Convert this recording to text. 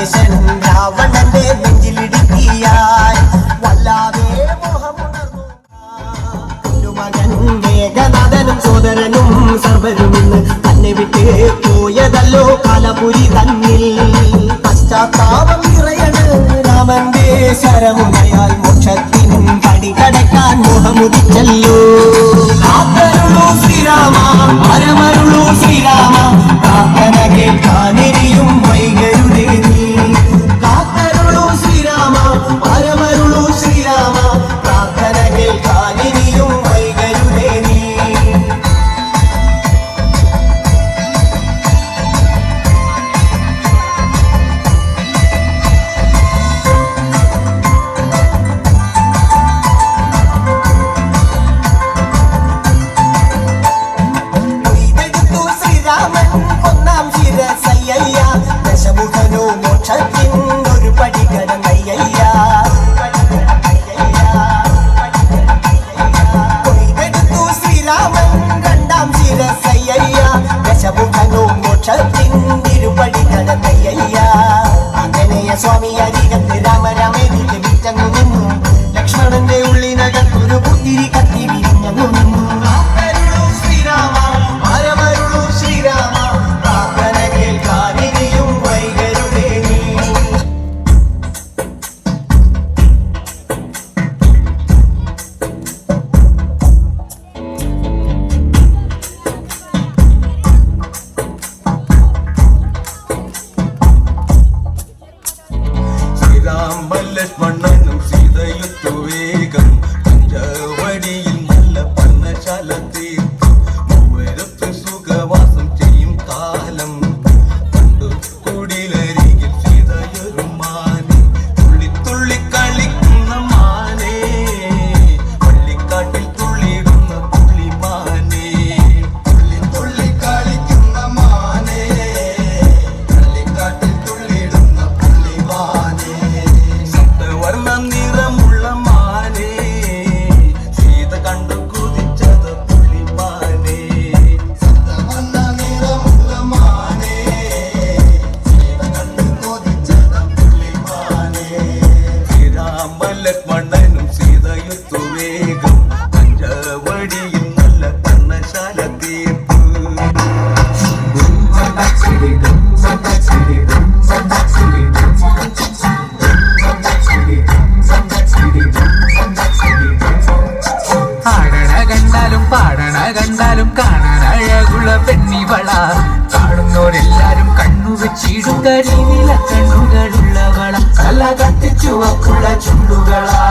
ലങ്കേശൻ രാവണന്റെ നെഞ്ചിലിടുക്കിയായി വല്ലാതെ മോഹമുണർന്നു. മകൻ മേഘനാഥനും സോദരനും സർവരും ഇന്ന് തന്നെ വിട്ട് പോയതല്ലോ കാലപുരി തന്നിൽ. പശ്ചാത്താപം നിറയണ് രാമന്റെ ശരമുനയാൽ മോക്ഷത്തിനും പടി കടക്കാൻ മോഹമുദിച്ചല്ലോ. കാത്തരുളൂ ശ്രീരാമ പരമരുളൂ ശ്രീരാമ പ്രാർത്ഥന കേൾക്കാനിരിയും വൈകരുതേ നീ. കാത്തരുളൂ ശ്രീരാമ പരമരുളൂ ശ്രീരാമ പ്രാർത്ഥന കേൾക്കാനിരിയും വൈകരുതേ നീ. ഒന്നാം ശിരസയ്യ ദശമുഖനോ മോക്ഷത്തിൻ ഒരു പടി കടന്നയ്യ. കൊയ്തെടുത്തു ശ്രീരാമൻ രണ്ടാം ശിരസയ്യ ദശമുഖനോ മോക്ഷത്തിൻ ഇരുപടി കടന്നയ്യ. ആഞ്ജനേയ സ്വാമി അരികത്ത് രാമരാമേതിക്ക് വിറ്റങ്ങു നിന്നു. ലക്ഷ്മണന്റെ ഉള്ളിനകത്തൊരു പുത്തിരി കത്തി വിരിഞ്ഞു നിന്നു. ലക്ഷ്മണനും സീതയുത്തു വേഗം പഞ്ചവടിയിൽ നല്ല പർണശാല തീർത്തു. മൂവരത്ത് സുഖവാസം ചെയ്യും കാലം കണ്ടു കുടിലരികിൽ സീതയൊരു മാനെ. തുള്ളി തുള്ളി കളിക്കുന്ന മാനെ പള്ളിക്കാട്ടിൽ തുള്ളിയിടുന്ന പുള്ളിമാനെ. തുള്ളി തുള്ളി കളിക്കുന്ന മാനെ പള്ളിക്കാട്ടിൽ തുള്ളിയിടുന്ന പുള്ളിമാനെ. വർണ്ണ നിറമുള്ള മാനെ സീത കണ്ടു കുതിച്ചത് പുള്ളിമാനെ. വർണ്ണ നിറമുള്ള മാനെ സീത കണ്ടു കുതിച്ചത് പുള്ളിമാനെ. ശ്രീരാമ ലക്ഷ്മണനും സീതയുത്തു വേഗം പഞ്ചവടിയിൽ നല്ല പർണശാല തീർത്തു. പാടണ കണ്ടാലും കാണാൻ അഴകുള്ള പെണ്ണിവള. കാണുന്നോരെല്ലാരും കണ്ണു വെച്ചിടും കരിനില കണ്ണുകളുള്ളവള. തല കത്തിച്ചുവക്കുള്ള ചുണ്ടുകളാ.